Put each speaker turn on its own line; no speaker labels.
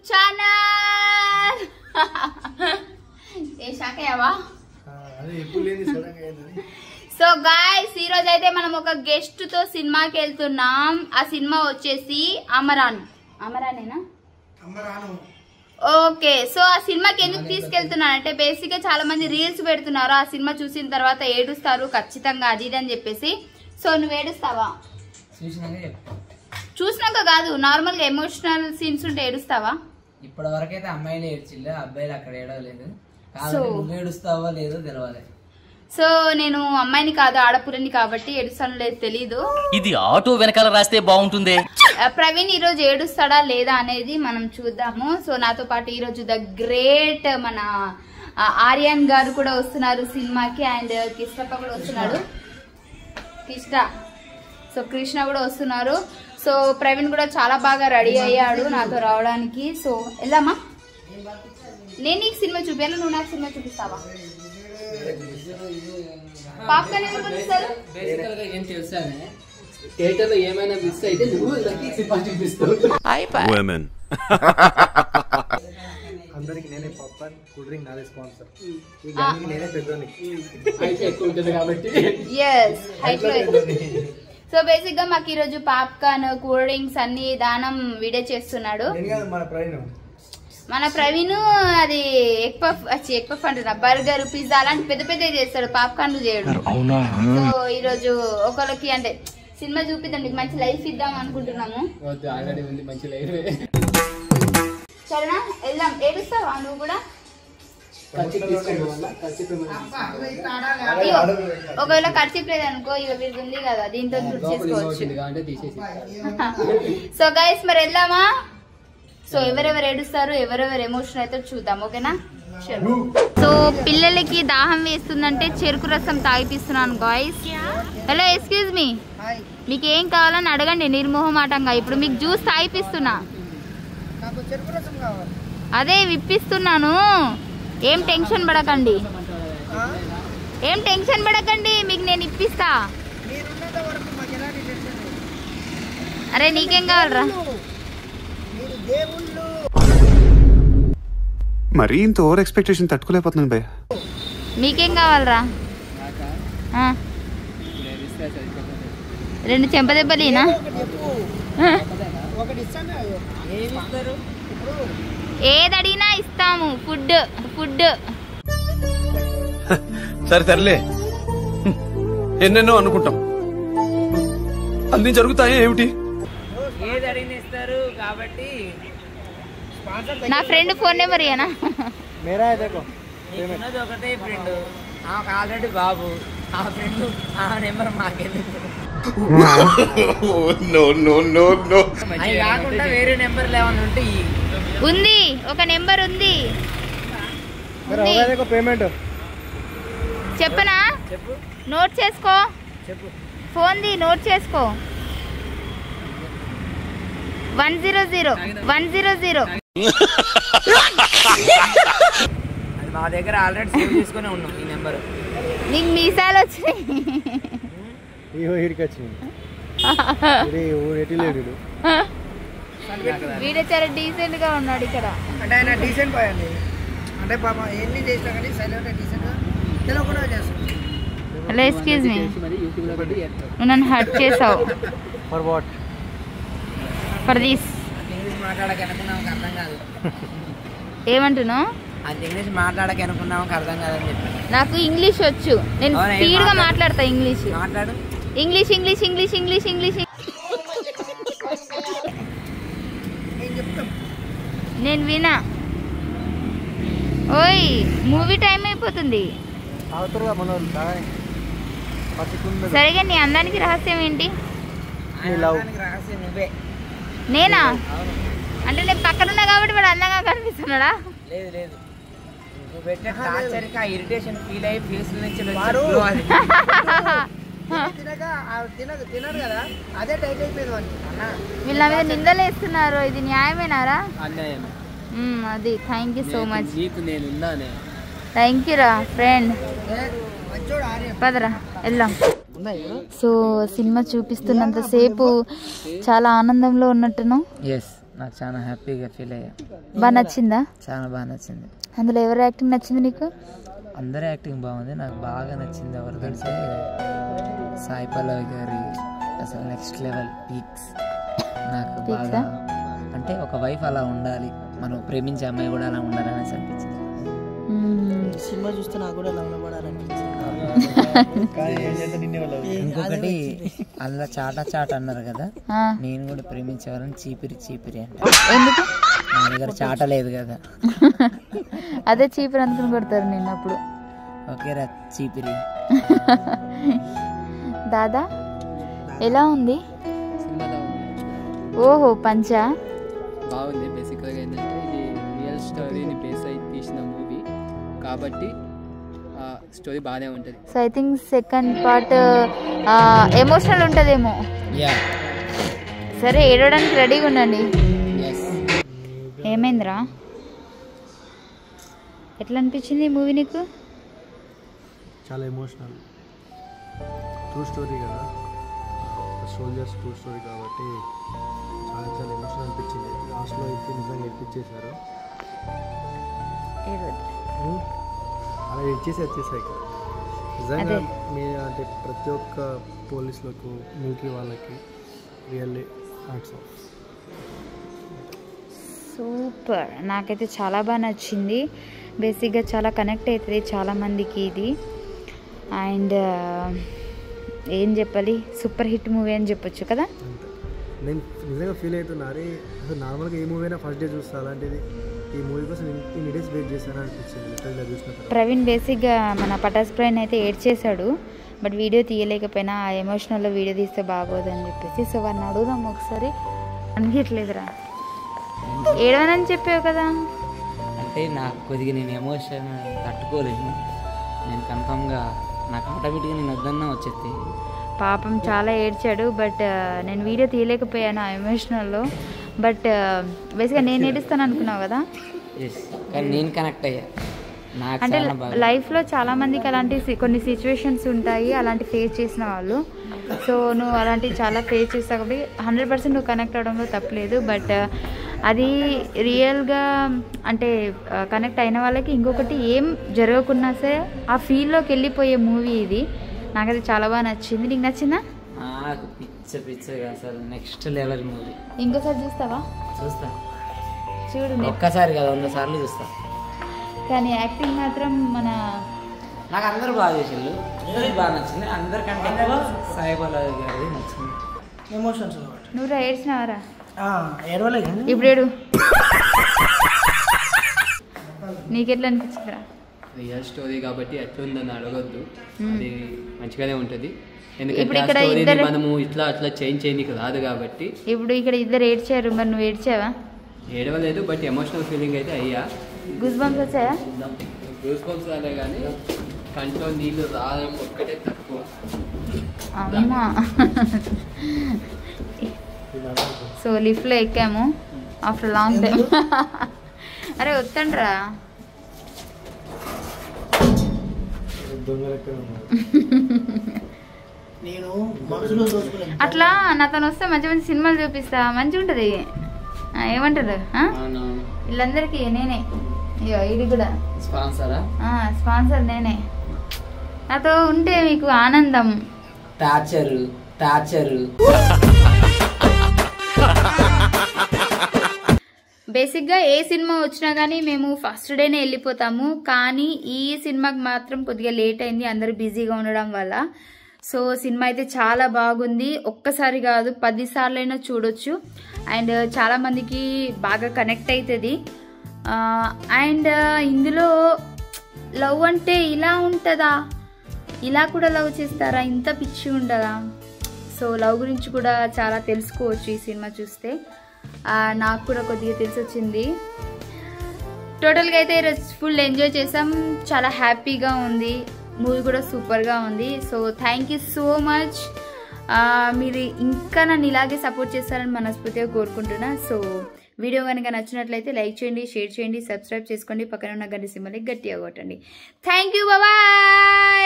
Channel ఏ షాకయ్యావా so guys ఈ రోజు అయితే మనం ఒక గెస్ట్ తో సినిమాకి వెళ్తున్నాం. ఆ సినిమా వచ్చేసి అమరానేనా? ఓకే, సో ఆ సినిమాకి ఎందుకు తీసుకెళ్తున్నానంటే బేసిక్ గా చాలా మంది రీల్స్ పెడుతున్నారు ఆ సినిమా చూసిన తర్వాత ఏడుస్తారు ఖచ్చితంగా అది ఇది అని చెప్పేసి. సో నువ్వు ఏడుస్తావా? చూసినాక కాదు, నార్మల్ గా ఎమోషనల్ సీన్స్ ఉంటే ఏడుస్తావా?
ఇప్పటి వరకు అయితే అమ్మాయిలు ఏడ్చిల్లు, అబ్బాయిలు అక్కడ ఏడవలేదు. ఏడుస్తావో లేదో తెలవాలి.
సో నేను అమ్మాయిని కాదు ఆడపురని కాబట్టి ఏడుస్తాను లేదు తెలీదు.
ఇది ఆటో వెనకాల రాస్తే బాగుంటుంది.
ప్రవీణ్ ఈ రోజు ఏడుస్తాడా లేదా అనేది మనం చూద్దాము. సో నాతో పాటు ఈ రోజు ద గ్రేట్ మన ఆర్యన్ గారు కూడా వస్తున్నారు సినిమాకి, అండ్ కృష్ణప్ప కూడా వస్తున్నాడు. కృష్ణ కూడా వస్తున్నారు. సో ప్రవీణ్ కూడా చాలా బాగా రెడీ అయ్యాడు నాతో రావడానికి. సో వెళ్దామా? నేను నీకు సినిమా చూపించాను, నువ్వు నాకు సినిమా చూపిస్తావా? పాప్కార్న్ ఎందుకు చూపిస్తారు?
ఏం తెలుసా, థియేటర్ లో ఏమైనా మిస్ అయితే నువ్వు చూపిస్తావు.
అందరికి నేనే పాప్కార్న్, కూల్ డ్రింక్ నాదే స్పాన్సర్. నేనే పెద్దోని ఎక్కువ ఉంటుంది కాబట్టి.
సో బేసిక్ గా మాకు ఈ రోజు పాప్కార్న్, కూల్ డ్రింక్స్ అన్ని దానం వీడే చేస్తున్నాడు. మన ప్రవీణ్ అది ఎగ్ పఫ్ అంటున్నా, బర్గర్, పిజ్జా అలాంటి పెద్ద పెద్ద చేస్తాడు, పాప్కార్న్లు చేయడు. సో ఈ రోజు ఒకరికి అంటే సినిమా చూపిద్దాం, నీకు మంచి లైఫ్ ఇద్దాం అనుకుంటున్నాము. సరేనా? వెళ్దాం. ఏడుస్తావా నువ్వు కూడా? ఒకవేళ ఖర్చు లేదనుకో ఇక వీరికి ఉంది కదా, దీంతో చేసుకోవచ్చు. సో గైస్ మరి వెళ్దామా? సో ఎవరెవరు ఏడుస్తారు, ఎవరెవరు ఎమోషన్ అయితే చూద్దాం. ఓకేనా? సో పిల్లలకి దాహం వేస్తుందంటే చెరుకు రసం తాగిపిస్తున్నాను గాయ్స్. హలో, ఎక్స్క్యూజ్ మీ, మీకు ఏం కావాలని అడగండి నిర్మోహమాటంగా. ఇప్పుడు మీకు జ్యూస్ తాగిపిస్తున్నా, అదే విప్పిస్తున్నాను. ఏం టెన్షన్ పడకండి, మీకు నేను ఇప్పిస్తా. అరే నీకేం కావాలరా?
మరీ ఇంత ఓవర్ ఎక్స్పెక్టేషన్ తట్టుకోలేకపోతున్నాను భయ్య.
మీకేం కావాలరా? 2 చెంపదెబ్బలేనా? ఏది అడిగినా ఇస్తాము. ఫుడ్
సరే తరలే, ఎన్నెన్నో అనుకుంటాం, అన్ని జరుగుతాయి ఏమిటి?
ఏది అడిగిన ఇస్తారు కాబట్టి.
నా ఫ్రెండ్ ఫోన్ నెంబర్ ఇయ్యనా?
ఒకటే ఫ్రెండ్, ఆల్రెడీ బాబు, ఆ ఫ్రెండ్ ఆ నెంబర్ మాకెందుకు? అవి కాకుండా వేరే నెంబర్లు ఏమైనా ఉంటే
ఉంది, ఒక నెంబర్ ఉంది. చెప్పనా? నోట్ చేసుకో, ఫోన్ది నోట్ చేసుకో. 100.
మా దగ్గర ఆల్రెడీ సేవ్ చేసుకునే ఉన్నాం ఈ నెంబర్.
నీకు మీసాలు వచ్చినాయి. వీడే చాలా డీసెంట్ గా ఉన్నాడు ఇక్కడ.
అంటే ఆయన డీసెంట్ బాయ్ అండి, అంటే పాప ఎన్ని చేసినా కానీ సైలెంట్ డీసెంట్ గా తెలియకుండా చేస్తాడు.
హలో, ఎక్స్క్యూజ్ మీ, నువ్వు నన్ను హర్ట్ చేసావు.
For what?
For this.
English మాట్లాడక అనుకున్నాం, అర్థం కాదు.
ఏమంటున్నావు?
అంత ఇంగ్లీష్ మాట్లాడక అనుకున్నాం, అర్థం కాదని చెప్పి.
నాకు ఇంగ్లీష్ వచ్చు, నేను స్పీడ్ గా మాట్లాడతా. ఇంగ్లీష్
మాట్లాడు.
ఇంగ్లీష్. నేను వినా. ఓయ్, మూవీ టైం అయిపోతుంది. సరిగా నీ అందానికి రహస్యం ఏంటి?
రహస్యం నువ్వే.
నేనా? అంటే నేను పక్కనున్నా కాబట్టి వాడు అందంగా కనిపిస్తున్నాడా?
లేదు, నువ్వు పెట్టే టార్చర్కి ఆ ఇరిటేషన్ ఫీల్ అయ్యి ఫేస్ నుంచి
తినడు కదా, అదే టైట్ అయిపోయింది.
వీళ్ళ మీద నిందలు వేస్తున్నారు, ఇది న్యాయమేనారా?
అన్యాయమే.
అది thank you so much.
Thank you రా ఫ్రెండ్. పదరా వెళ్దాం. సో సినిమా చూపిస్తున్నంత సేపు చాలా ఆనందంలో ఉన్నట్టును.
నాకు చాలా హ్యాపీగా ఫీల్ అయ్యా.
బాగా నచ్చిందా?
చాలా బాగా నచ్చింది.
అందులో ఎవరి యాక్టింగ్ నచ్చింది నీకు?
అందరి యాక్టింగ్ బాగుంది. నాకు బాగా నచ్చింది ఎవరు తెలిసే సాయి పల్లవి గారి అసలు నెక్స్ట్ లెవెల్ పీక్స్. నాకు బాగా అంటే ఒక వైఫ్ అలా ఉండాలి, మనం ప్రేమించే అమ్మాయి కూడా అలా ఉండాలని అనిపించింది.
సినిమా చూస్తే నాకు కూడా లవ్ పడాలనిపించింది.
ఇంకొకటి అందులో చాట అన్నారు కదా, నేను కూడా ప్రేమించేవాళ్ళని చీపిరి అంటే.
ఎందుకు?
నా దగ్గర చాట లేదు కదా.
అదే చీపిరి అనుకుని కొడతారు నేను అప్పుడు.
ఓకేరా చీపిరి.
దాదా ఎలా ఉంది? ఓహో పంచా
బాగుంది. బేసిక్గా ఏంటంటే ఇది రియల్ స్టోరీని బేస్ అయి తీసిన మూవీ కాబట్టి స్టోరీ బాగానే ఉంటుంది.
So I think second part emotional ఉంటుందేమో. సరే ఏడవడానికి రెడీగా ఉండండి. ఏమైందిరా? ఎట్లా అనిపించింది ఈ మూవీ నీకు?
చాలా ఎమోషనల్, ట్రూ స్టోరీ కదా, సోల్జర్స్ ట్రూ స్టోరీ కాబట్టి చాలా చాలా ఎమోషనల్ అనిపించింది. లాస్ట్లో అయితే నిజంగా ఎక్కిచ్చేశారు. అలా వచ్చేసాయి కదా నిజంగా. మీ అంటే ప్రతి ఒక్క పోలీసులకు, మిలిటరీ వాళ్ళకి రియల్లీ హ్యాట్స్ ఆఫ్.
సూపర్. నాకైతే చాలా బాగా నచ్చింది. బేసిక్గా చాలా కనెక్ట్ అవుతుంది చాలామందికి ఇది. అండ్ ఏం చెప్పాలి, సూపర్ హిట్ మూవీ అని చెప్పొచ్చు కదా.
నేను నిజంగా ఫీల్ అవుతున్నారు. అసలు నార్మల్గా ఏ మూవీ అయినా ఫస్ట్ డే చూస్తా, అలాంటిది ఈ మూవీ కోసం ఇన్ని డేస్ వెయిట్ చేశాను అనిపించింది చూసిన.
ప్రవీణ్ బేసిక్గా మన పటాస్ ప్రవీణ్ అయితే ఏడ్చేశాడు, బట్ వీడియో తీయలేకపోయినా ఆ ఎమోషనల్లో వీడియో తీస్తే బాగోదు అని చెప్పేసి. సో వాడిని అడుగుదాం ఒకసారి. అనిపించలేదురా? ఏడవనని చెప్పావు కదా.
అంటే నాకు కొద్దిగా నేను ఎమోషన్ తట్టుకోలేను. నేను కన్ఫామ్గా నాకు ఆటోమేటిక్గా నేను వద్దన్నా వచ్చేది.
పాపం చాలా ఏడ్చాడు, బట్ నేను వీడియో తీయలేకపోయాను ఆ ఎమోషనల్లో. బట్ బేసిక్గా నేను ఏడుస్తాను అనుకున్నావు కదా.
కానీ నేను కనెక్ట్ అయ్యా.
అంటే లైఫ్లో చాలామందికి అలాంటి కొన్ని సిచ్యువేషన్స్ ఉంటాయి, అలాంటి ఫేస్ చేసిన వాళ్ళు. సో నువ్వు అలాంటివి చాలా ఫేస్ చేస్తావు కాబట్టి 100% నువ్వు కనెక్ట్ అవ్వడంలో తప్పలేదు. బట్ అది రియల్గా అంటే కనెక్ట్ అయిన వాళ్ళకి ఇంకొకటి ఏం జరగకున్నా సరే ఆ ఫీల్డ్లోకి వెళ్ళిపోయే మూవీ ఇది. నాకైతే చాలా బాగా నచ్చింది. నీకు నచ్చిందా?
పిచ్చగా అసలు నెక్స్ట్ లెవెల్ మూవీ.
ఇంకోసారి చూస్తావా?
చూస్తా.
చూడు,
ఒక్కసారి కదా 100 సార్లు చూస్తా.
కానీ యాక్టింగ్ మాత్రం
నాకు అందరూ బాగా చేసిండు, అందరికి బాగా నచ్చింది. అందరికంటే ఎక్కువ సాయి పల్లవి గారిది నచ్చింది.
ఎమోషన్స్
నువ్వు ఏడ్చినావరా?
ఏడవలే కానీ
ఇప్పుడు ఏడు. నీకెట్లా అనిపించిందిరా?
రియల్ స్టోరీ కాబట్టి ఎట్లుందని అడగొద్దు, అది మంచిగానే ఉంటుంది.
ఇప్పుడు
ఎందుకంటే
ఇక్కడ
ఆ స్టోరీని
ఇద్దరు-
మనము ఇట్లా అట్లా చేంజ్ చేయడానికి రాదు కాబట్టి.
ఇప్పుడు ఇక్కడ ఇద్దరు ఏడ్చారు, మరి నువ్వు ఏడ్చావా?
ఏడవలేదు, బట్ ఎమోషనల్ ఫీలింగ్ అయితే అయ్యా.
గూస్ బంప్స్ వచ్చాయా?
గూస్ బంప్స్ రాలే కానీ కంట్లో నీళ్ళు రావడం ఒక్కటే తక్కువ.
అమ్మా. సో లిఫ్ట్లో ఎక్కాము ఆఫ్టర్ లాంగ్ టైం. అరే వద్దండ్రా.
నేను మనసులో దోచుకున్నాను.
అట్లా నాతో వస్తే మంచి మంచి సినిమాలు చూపిస్తా, మంచిగా ఉంటుంది. ఏమంటారు వీళ్ళందరికీ నేనే. అయ్యో ఇది కూడా
స్పాన్సరా?
స్పాన్సర్ నేనే. నాతో ఉంటే మీకు ఆనందం.
టార్చరు.
బేసిక్గా ఏ సినిమా వచ్చినా కానీ మేము ఫస్ట్ డేనే వెళ్ళిపోతాము, కానీ ఈ సినిమాకి మాత్రం కొద్దిగా లేట్ అయింది, అందరూ బిజీగా ఉండడం వల్ల. సో సినిమా అయితే చాలా బాగుంది, ఒక్కసారి కాదు 10 సార్లైనా చూడొచ్చు. అండ్ చాలామందికి బాగా కనెక్ట్ అవుతుంది. అండ్ ఇందులో లవ్ అంటే ఇలా ఉంటుందా, ఇలా కూడా లవ్ చేస్తారా, ఇంత పిచ్చి ఉంటుందా? సో లవ్ గురించి కూడా చాలా తెలుసుకోవచ్చు ఈ సినిమా చూస్తే. నాకు కూడా కొద్దిగా తెలిసి వచ్చింది. టోటల్గా అయితే ఈరోజు ఫుల్ ఎంజాయ్ చేసాం, చాలా హ్యాపీగా ఉంది. మూవీ కూడా సూపర్గా ఉంది. So thank you so much. మీరు ఇంకా నన్ను ఇలాగే సపోర్ట్ చేస్తారని మనస్ఫూర్తిగా కోరుకుంటున్నా. సో వీడియో కనుక నచ్చినట్లయితే లైక్ చేయండి, షేర్ చేయండి, సబ్స్క్రైబ్ చేసుకోండి, పక్కన ఉన్న గంట సింబల్ని గట్టిగా కొట్టండి. Thank you, bye.